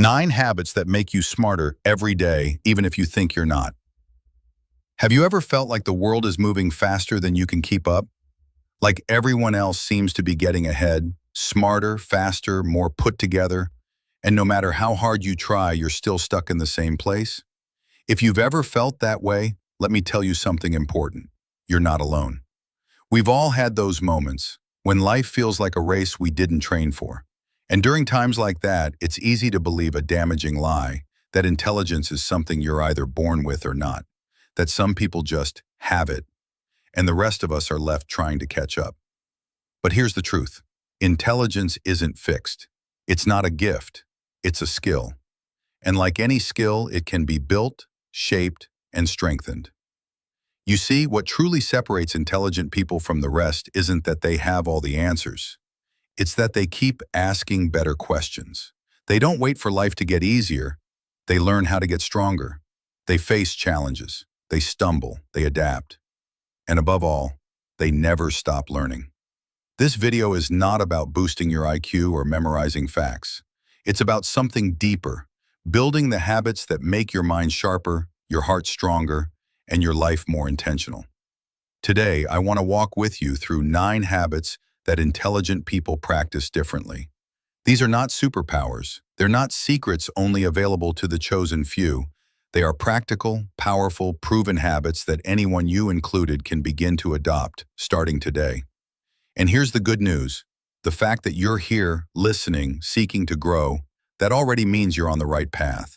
9 habits that make you smarter every day, even if you think you're not. Have you ever felt like the world is moving faster than you can keep up? Like everyone else seems to be getting ahead, smarter, faster, more put together, and no matter how hard you try, you're still stuck in the same place? If you've ever felt that way, let me tell you something important. You're not alone. We've all had those moments when life feels like a race we didn't train for. And during times like that, it's easy to believe a damaging lie that intelligence is something you're either born with or not, that some people just have it, and the rest of us are left trying to catch up. But here's the truth. Intelligence isn't fixed. It's not a gift. It's a skill. And like any skill, it can be built, shaped, and strengthened. You see, what truly separates intelligent people from the rest isn't that they have all the answers. It's that they keep asking better questions. They don't wait for life to get easier. They learn how to get stronger. They face challenges. They stumble. They adapt. And above all, they never stop learning. This video is not about boosting your IQ or memorizing facts. It's about something deeper, building the habits that make your mind sharper, your heart stronger, and your life more intentional. Today, I want to walk with you through 9 habits that intelligent people practice differently. These are not superpowers. They're not secrets only available to the chosen few. They are practical, powerful, proven habits that anyone, you included, can begin to adopt, starting today. And here's the good news. The fact that you're here, listening, seeking to grow, that already means you're on the right path.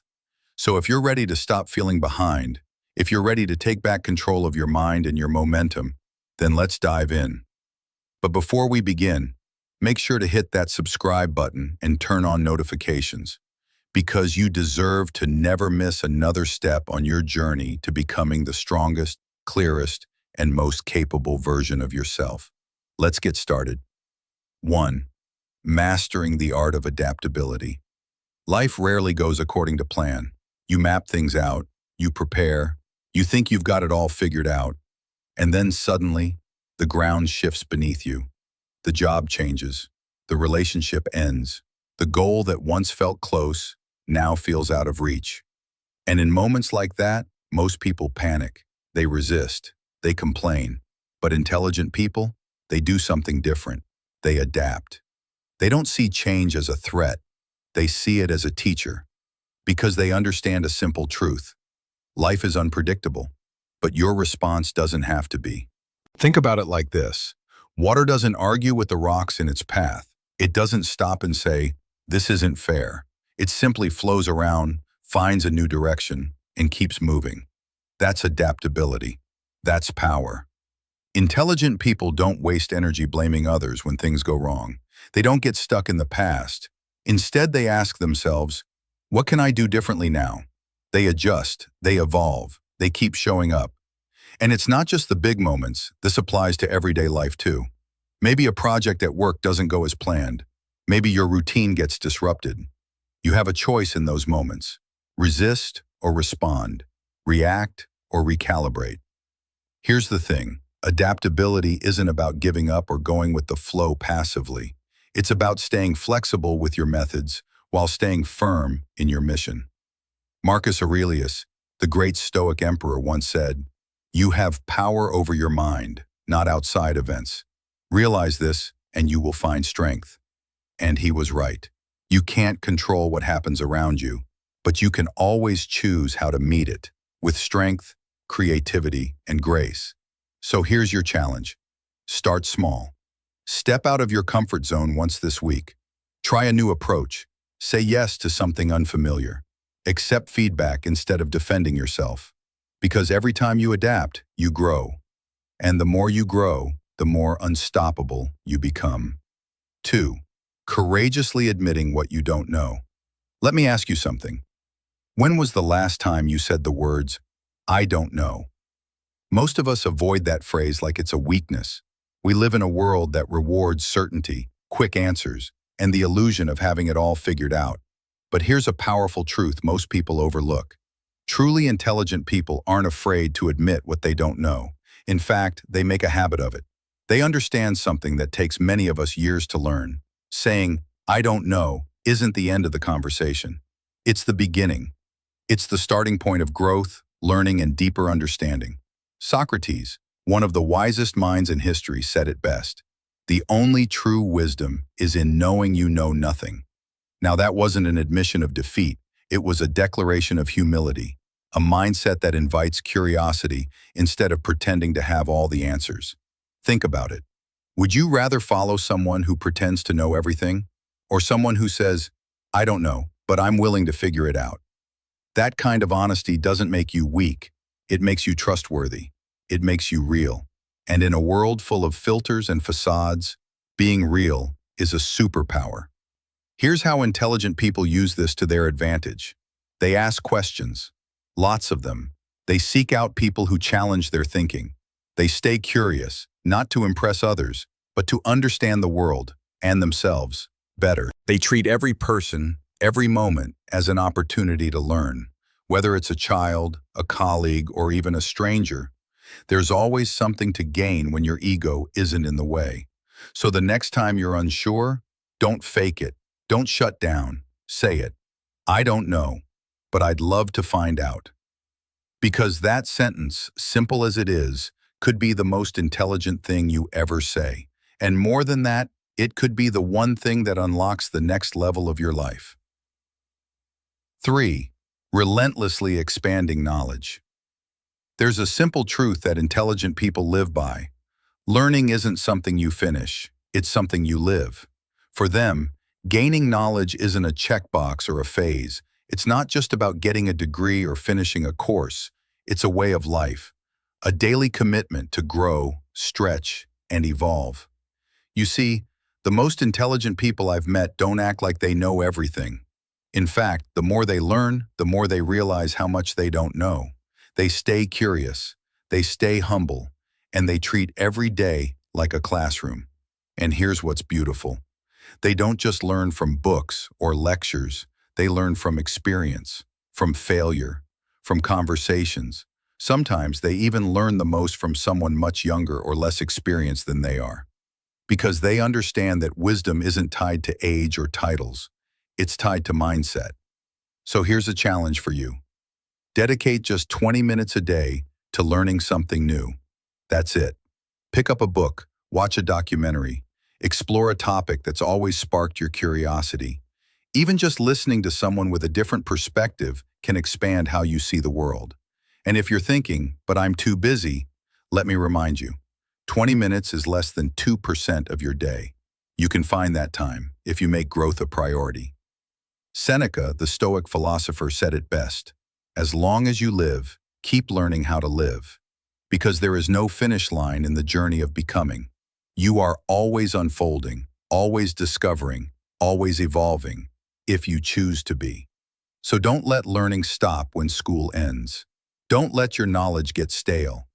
So if you're ready to stop feeling behind, if you're ready to take back control of your mind and your momentum, then let's dive in. But before we begin, make sure to hit that subscribe button and turn on notifications, because you deserve to never miss another step on your journey to becoming the strongest, clearest, and most capable version of yourself. Let's get started. 1. Mastering the art of adaptability. Life rarely goes according to plan. You map things out, you prepare, you think you've got it all figured out, and then suddenly, the ground shifts beneath you. The job changes. The relationship ends. The goal that once felt close now feels out of reach. And in moments like that, most people panic. They resist. They complain. But intelligent people, they do something different. They adapt. They don't see change as a threat. They see it as a teacher, because they understand a simple truth. Life is unpredictable, but your response doesn't have to be. Think about it like this. Water doesn't argue with the rocks in its path. It doesn't stop and say, "This isn't fair." It simply flows around, finds a new direction, and keeps moving. That's adaptability. That's power. Intelligent people don't waste energy blaming others when things go wrong. They don't get stuck in the past. Instead, they ask themselves, what can I do differently now? They adjust, they evolve, they keep showing up. And it's not just the big moments. This applies to everyday life too. Maybe a project at work doesn't go as planned. Maybe your routine gets disrupted. You have a choice in those moments. Resist or respond. React or recalibrate. Here's the thing. Adaptability isn't about giving up or going with the flow passively. It's about staying flexible with your methods while staying firm in your mission. Marcus Aurelius, the great Stoic emperor, once said, "You have power over your mind, not outside events. Realize this, and you will find strength." And he was right. You can't control what happens around you, but you can always choose how to meet it with strength, creativity, and grace. So here's your challenge. Start small. Step out of your comfort zone once this week. Try a new approach. Say yes to something unfamiliar. Accept feedback instead of defending yourself. Because every time you adapt, you grow. And the more you grow, the more unstoppable you become. 2. Courageously admitting what you don't know. Let me ask you something. When was the last time you said the words, "I don't know"? Most of us avoid that phrase like it's a weakness. We live in a world that rewards certainty, quick answers, and the illusion of having it all figured out. But here's a powerful truth most people overlook. Truly intelligent people aren't afraid to admit what they don't know. In fact, they make a habit of it. They understand something that takes many of us years to learn. Saying, "I don't know," isn't the end of the conversation. It's the beginning. It's the starting point of growth, learning, and deeper understanding. Socrates, one of the wisest minds in history, said it best. The only true wisdom is in knowing you know nothing. Now, that wasn't an admission of defeat. It was a declaration of humility, a mindset that invites curiosity instead of pretending to have all the answers. Think about it. Would you rather follow someone who pretends to know everything, or someone who says, I don't know, but I'm willing to figure it out? That kind of honesty doesn't make you weak. It makes you trustworthy. It makes you real. And in a world full of filters and facades, being real is a superpower. Here's how intelligent people use this to their advantage. They ask questions, lots of them. They seek out people who challenge their thinking. They stay curious, not to impress others, but to understand the world and themselves better. They treat every person, every moment, as an opportunity to learn. Whether it's a child, a colleague, or even a stranger, there's always something to gain when your ego isn't in the way. So the next time you're unsure, don't fake it. Don't shut down. Say it. I don't know, but I'd love to find out. Because that sentence, simple as it is, could be the most intelligent thing you ever say. And more than that, it could be the one thing that unlocks the next level of your life. 3. Relentlessly expanding knowledge. There's a simple truth that intelligent people live by. Learning isn't something you finish, it's something you live. For them, gaining knowledge isn't a checkbox or a phase. It's not just about getting a degree or finishing a course. It's a way of life, a daily commitment to grow, stretch, and evolve. You see, the most intelligent people I've met don't act like they know everything. In fact, the more they learn, the more they realize how much they don't know. They stay curious, they stay humble, and they treat every day like a classroom. And here's what's beautiful. They don't just learn from books or lectures. They learn from experience, from failure, from conversations. Sometimes they even learn the most from someone much younger or less experienced than they are. Because they understand that wisdom isn't tied to age or titles. It's tied to mindset. So here's a challenge for you. Dedicate just 20 minutes a day to learning something new. That's it. Pick up a book, watch a documentary, explore a topic that's always sparked your curiosity. Even just listening to someone with a different perspective can expand how you see the world. And if you're thinking, but I'm too busy, let me remind you, 20 minutes is less than 2% of your day. You can find that time if you make growth a priority. Seneca, the Stoic philosopher, said it best. As long as you live, keep learning how to live. Because there is no finish line in the journey of becoming. You are always unfolding, always discovering, always evolving, if you choose to be. So don't let learning stop when school ends. Don't let your knowledge get stale.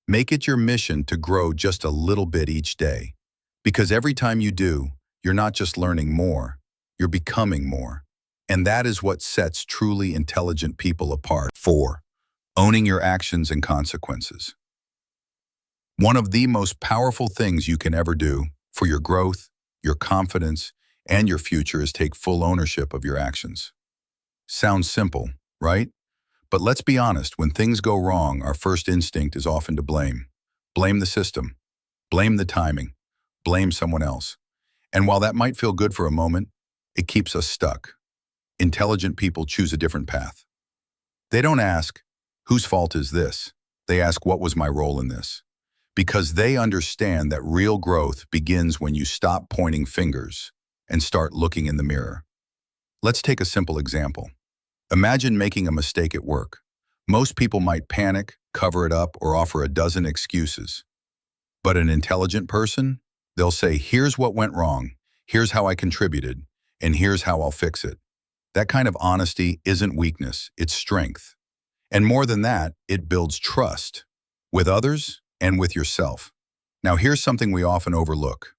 Make it your mission to grow just a little bit each day. Because every time you do, you're not just learning more, you're becoming more. And that is what sets truly intelligent people apart. 4. Owning your actions and consequences. One of the most powerful things you can ever do for your growth, your confidence, and your future is take full ownership of your actions. Sounds simple, right? But let's be honest, when things go wrong, our first instinct is often to blame. Blame the system. Blame the timing. Blame someone else. And while that might feel good for a moment, it keeps us stuck. Intelligent people choose a different path. They don't ask, whose fault is this? They ask, what was my role in this? Because they understand that real growth begins when you stop pointing fingers and start looking in the mirror. Let's take a simple example. Imagine making a mistake at work. Most people might panic, cover it up, or offer a dozen excuses. But an intelligent person, they'll say, here's what went wrong, here's how I contributed, and here's how I'll fix it. That kind of honesty isn't weakness, it's strength. And more than that, it builds trust with others and with yourself. Now here's something we often overlook.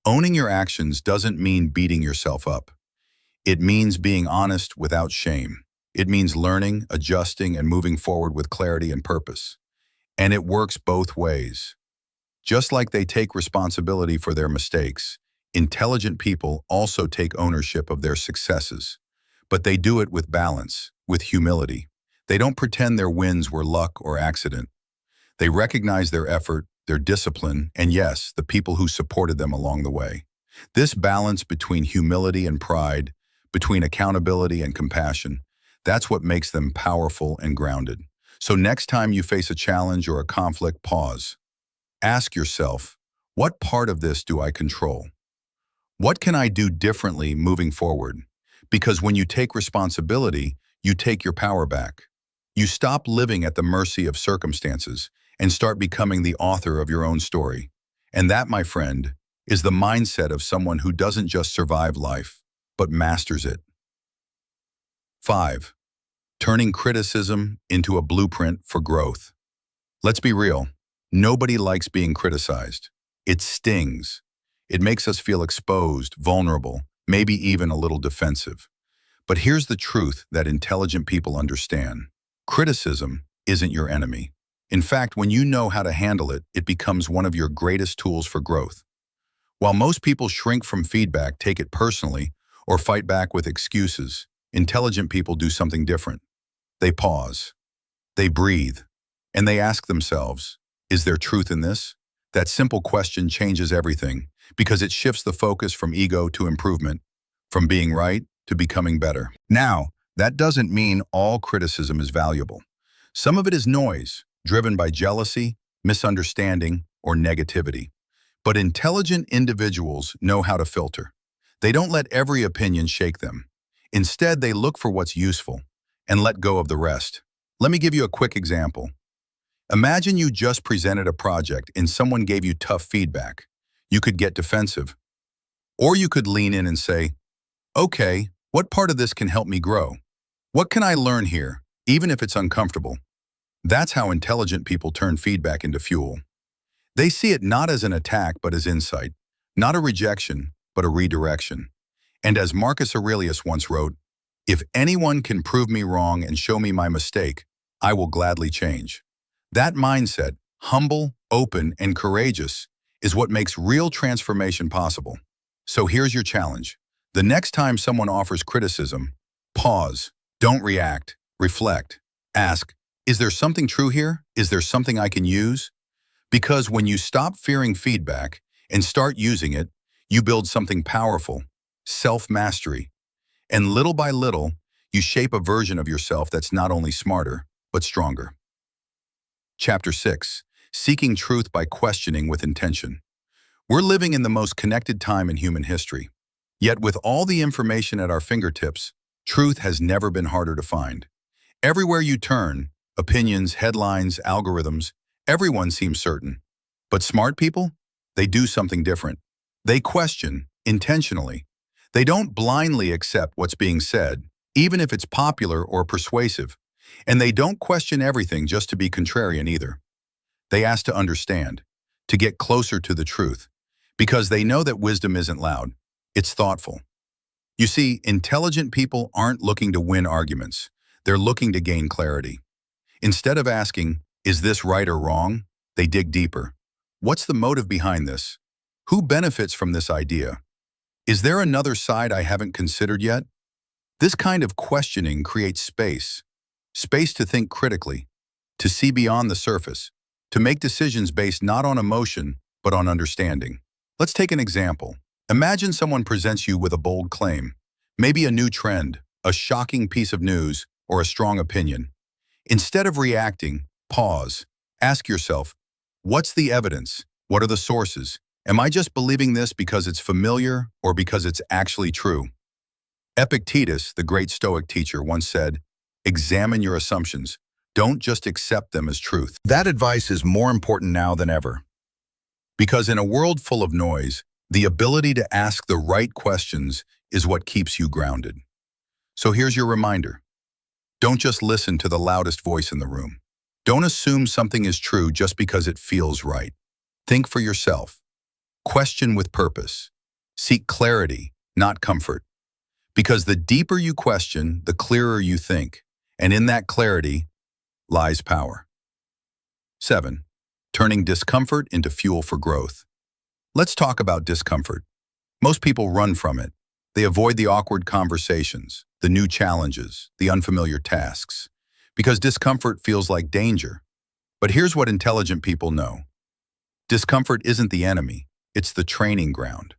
Owning your actions doesn't mean beating yourself up. It means being honest without shame. It means learning, adjusting, and moving forward with clarity and purpose. And it works both ways. Just like they take responsibility for their mistakes, intelligent people also take ownership of their successes. But they do it with balance, with humility. They don't pretend their wins were luck or accident. They recognize their effort, their discipline, and yes, the people who supported them along the way. This balance between humility and pride, between accountability and compassion, that's what makes them powerful and grounded. So next time you face a challenge or a conflict, pause. Ask yourself, what part of this do I control? What can I do differently moving forward? Because when you take responsibility, you take your power back. You stop living at the mercy of circumstances and start becoming the author of your own story. And that, my friend, is the mindset of someone who doesn't just survive life, but masters it. 5. Turning criticism into a blueprint for growth. Let's be real. Nobody likes being criticized. It stings. It makes us feel exposed, vulnerable, maybe even a little defensive. But here's the truth that intelligent people understand. Criticism isn't your enemy. In fact, when you know how to handle it, it becomes one of your greatest tools for growth. While most people shrink from feedback, take it personally, or fight back with excuses, intelligent people do something different. They pause, they breathe, and they ask themselves, is there truth in this? That simple question changes everything because it shifts the focus from ego to improvement, from being right to becoming better. Now, that doesn't mean all criticism is valuable. Some of it is noise, driven by jealousy, misunderstanding, or negativity. But intelligent individuals know how to filter. They don't let every opinion shake them. Instead, they look for what's useful and let go of the rest. Let me give you a quick example. Imagine you just presented a project and someone gave you tough feedback. You could get defensive. Or you could lean in and say, okay, what part of this can help me grow? What can I learn here, even if it's uncomfortable? That's how intelligent people turn feedback into fuel. They see it not as an attack but as insight, not a rejection but a redirection. And as Marcus Aurelius once wrote, if anyone can prove me wrong and show me my mistake, I will gladly change. That mindset, humble, open, and courageous, is what makes real transformation possible. So here's your challenge. The next time someone offers criticism, pause, don't react, reflect, ask, is there something true here? Is there something I can use? Because when you stop fearing feedback and start using it, you build something powerful, self-mastery. And little by little, you shape a version of yourself that's not only smarter, but stronger. Chapter 6. Seeking truth by questioning with intention. We're living in the most connected time in human history. Yet with all the information at our fingertips, truth has never been harder to find. Everywhere you turn, opinions, headlines, algorithms, everyone seems certain. But smart people? They do something different. They question, intentionally. They don't blindly accept what's being said, even if it's popular or persuasive. And they don't question everything just to be contrarian either. They ask to understand, to get closer to the truth, because they know that wisdom isn't loud, it's thoughtful. You see, intelligent people aren't looking to win arguments. They're looking to gain clarity. Instead of asking, is this right or wrong? They dig deeper. What's the motive behind this? Who benefits from this idea? Is there another side I haven't considered yet? This kind of questioning creates space. Space to think critically, to see beyond the surface, to make decisions based not on emotion, but on understanding. Let's take an example. Imagine someone presents you with a bold claim, maybe a new trend, a shocking piece of news, or a strong opinion. Instead of reacting, pause. Ask yourself, what's the evidence? What are the sources? Am I just believing this because it's familiar or because it's actually true? Epictetus, the great Stoic teacher, once said, examine your assumptions. Don't just accept them as truth. That advice is more important now than ever. Because in a world full of noise, the ability to ask the right questions is what keeps you grounded. So here's your reminder. Don't just listen to the loudest voice in the room. Don't assume something is true just because it feels right. Think for yourself. Question with purpose. Seek clarity, not comfort. Because the deeper you question, the clearer you think. And in that clarity lies power. 7. Turning discomfort into fuel for growth. Let's talk about discomfort. Most people run from it. They avoid the awkward conversations, the new challenges, the unfamiliar tasks, because discomfort feels like danger. But here's what intelligent people know. Discomfort isn't the enemy, it's the training ground.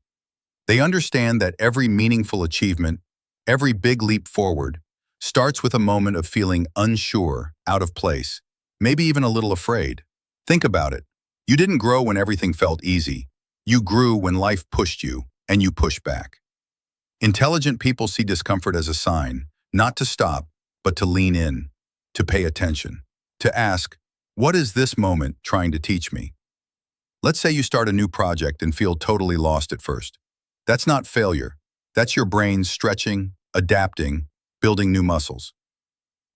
They understand that every meaningful achievement, every big leap forward, starts with a moment of feeling unsure, out of place, maybe even a little afraid. Think about it. You didn't grow when everything felt easy. You grew when life pushed you, and you pushed back. Intelligent people see discomfort as a sign, not to stop, but to lean in, to pay attention, to ask, what is this moment trying to teach me? Let's say you start a new project and feel totally lost at first. That's not failure. That's your brain stretching, adapting, building new muscles.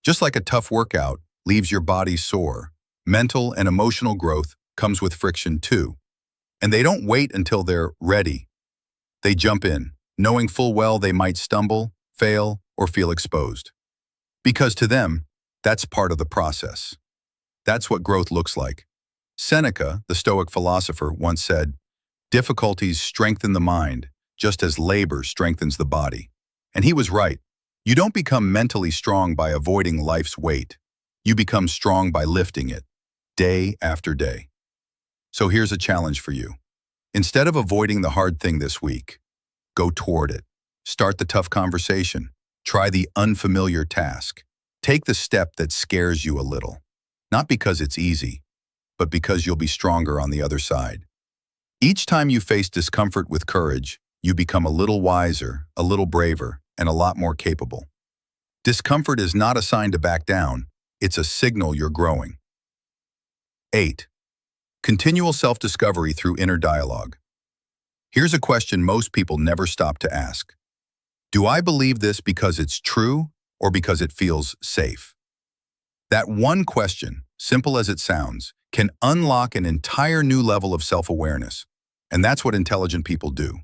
Just like a tough workout leaves your body sore, mental and emotional growth comes with friction too. And they don't wait until they're ready. They jump in, knowing full well they might stumble, fail, or feel exposed. Because to them, that's part of the process. That's what growth looks like. Seneca, the Stoic philosopher, once said, "Difficulties strengthen the mind, just as labor strengthens the body." And he was right. You don't become mentally strong by avoiding life's weight. You become strong by lifting it, day after day. So here's a challenge for you. Instead of avoiding the hard thing this week, go toward it. Start the tough conversation. Try the unfamiliar task. Take the step that scares you a little. Not because it's easy, but because you'll be stronger on the other side. Each time you face discomfort with courage, you become a little wiser, a little braver, and a lot more capable. Discomfort is not a sign to back down. It's a signal you're growing. 8. Continual self-discovery through inner dialogue. Here's a question most people never stop to ask. Do I believe this because it's true or because it feels safe? That one question, simple as it sounds, can unlock an entire new level of self-awareness. And that's what intelligent people do.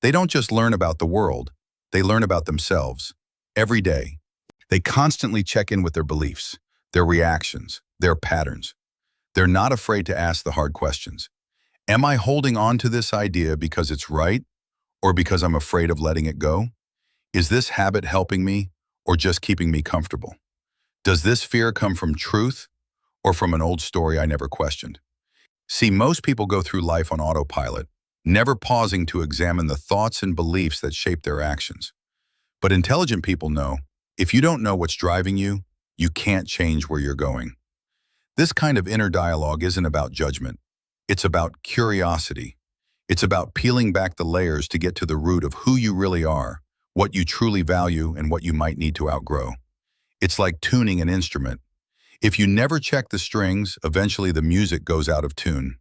They don't just learn about the world, they learn about themselves. Every day, they constantly check in with their beliefs, their reactions, their patterns. They're not afraid to ask the hard questions. Am I holding on to this idea because it's right or because I'm afraid of letting it go? Is this habit helping me or just keeping me comfortable? Does this fear come from truth or from an old story I never questioned? See, most people go through life on autopilot, never pausing to examine the thoughts and beliefs that shape their actions. But intelligent people know, if you don't know what's driving you, you can't change where you're going. This kind of inner dialogue isn't about judgment. It's about curiosity. It's about peeling back the layers to get to the root of who you really are, what you truly value, and what you might need to outgrow. It's like tuning an instrument. If you never check the strings, eventually the music goes out of tune.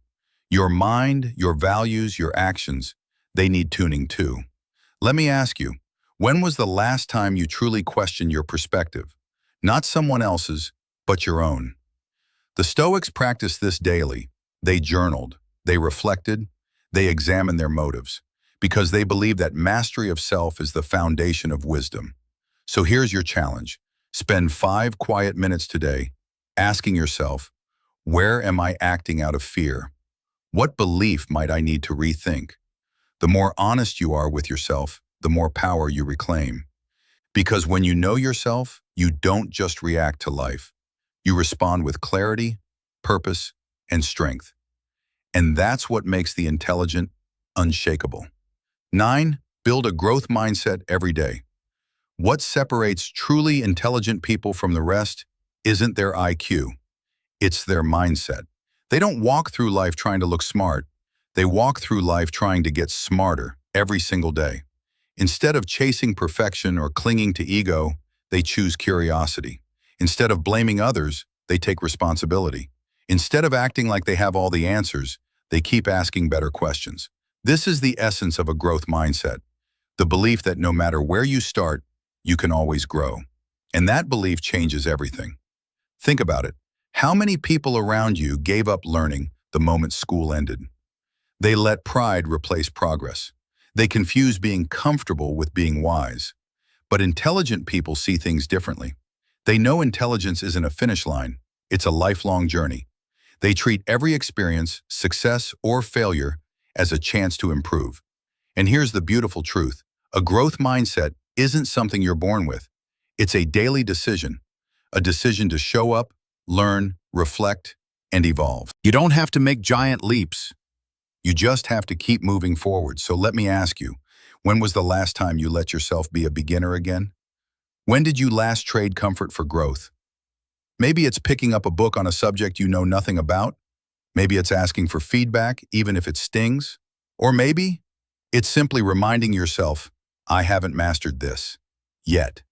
Your mind, your values, your actions, they need tuning too. Let me ask you, when was the last time you truly questioned your perspective? Not someone else's, but your own. The Stoics practiced this daily. They journaled, they reflected, they examined their motives, because they believed that mastery of self is the foundation of wisdom. So here's your challenge. Spend 5 quiet minutes today asking yourself, where am I acting out of fear? What belief might I need to rethink? The more honest you are with yourself, the more power you reclaim. Because when you know yourself, you don't just react to life. You respond with clarity, purpose, and strength. And that's what makes the intelligent unshakable. 9. Build a growth mindset every day. What separates truly intelligent people from the rest isn't their IQ. It's their mindset. They don't walk through life trying to look smart. They walk through life trying to get smarter every single day. Instead of chasing perfection or clinging to ego, they choose curiosity. Instead of blaming others, they take responsibility. Instead of acting like they have all the answers, they keep asking better questions. This is the essence of a growth mindset, the belief that no matter where you start, you can always grow. And that belief changes everything. Think about it. How many people around you gave up learning the moment school ended? They let pride replace progress. They confuse being comfortable with being wise. But intelligent people see things differently. They know intelligence isn't a finish line, it's a lifelong journey. They treat every experience, success or failure, as a chance to improve. And here's the beautiful truth. A growth mindset isn't something you're born with. It's a daily decision, a decision to show up, learn, reflect, and evolve. You don't have to make giant leaps. You just have to keep moving forward. So let me ask you, when was the last time you let yourself be a beginner again? When did you last trade comfort for growth? Maybe it's picking up a book on a subject you know nothing about. Maybe it's asking for feedback, even if it stings. Or maybe it's simply reminding yourself, I haven't mastered this yet.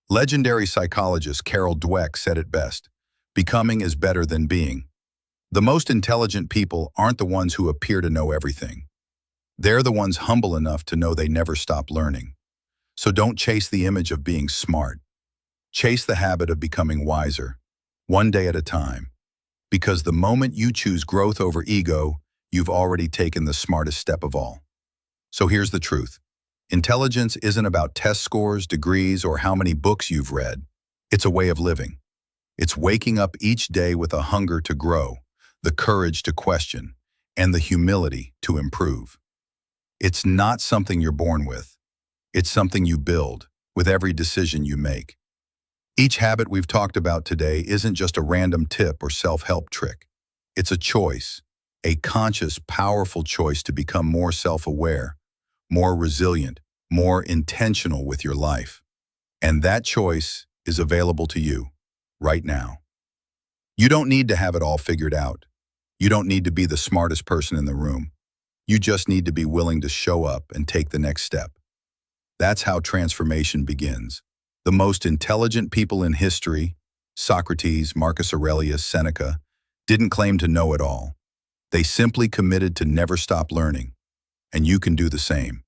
Legendary psychologist Carol Dweck said it best, becoming is better than being. The most intelligent people aren't the ones who appear to know everything. They're the ones humble enough to know they never stop learning. So don't chase the image of being smart. Chase the habit of becoming wiser, one day at a time. Because the moment you choose growth over ego, you've already taken the smartest step of all. So here's the truth. Intelligence isn't about test scores, degrees, or how many books you've read. It's a way of living. It's waking up each day with a hunger to grow, the courage to question, and the humility to improve. It's not something you're born with. It's something you build with every decision you make. Each habit we've talked about today isn't just a random tip or self-help trick. It's a choice, a conscious, powerful choice to become more self-aware, more resilient, more intentional with your life. And that choice is available to you right now. You don't need to have it all figured out. You don't need to be the smartest person in the room. You just need to be willing to show up and take the next step. That's how transformation begins. The most intelligent people in history, Socrates, Marcus Aurelius, Seneca, didn't claim to know it all. They simply committed to never stop learning, and you can do the same.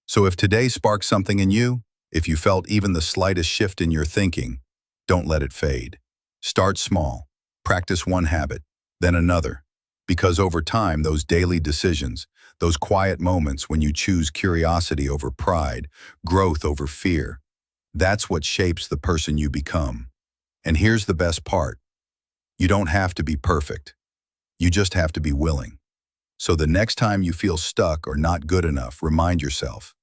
So if today sparked something in you, if you felt even the slightest shift in your thinking, don't let it fade. Start small, practice one habit, then another, because over time, those daily decisions, those quiet moments when you choose curiosity over pride, growth over fear, that's what shapes the person you become. And here's the best part. You don't have to be perfect. You just have to be willing. So the next time you feel stuck or not good enough, remind yourself,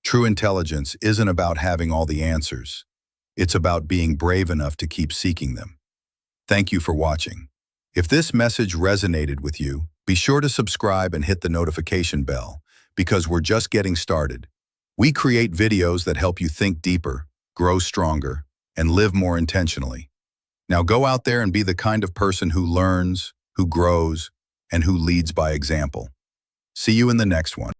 true intelligence isn't about having all the answers. It's about being brave enough to keep seeking them. Thank you for watching. If this message resonated with you, be sure to subscribe and hit the notification bell, because we're just getting started. We create videos that help you think deeper, grow stronger, and live more intentionally. Now go out there and be the kind of person who learns, who grows, and who leads by example. See you in the next one.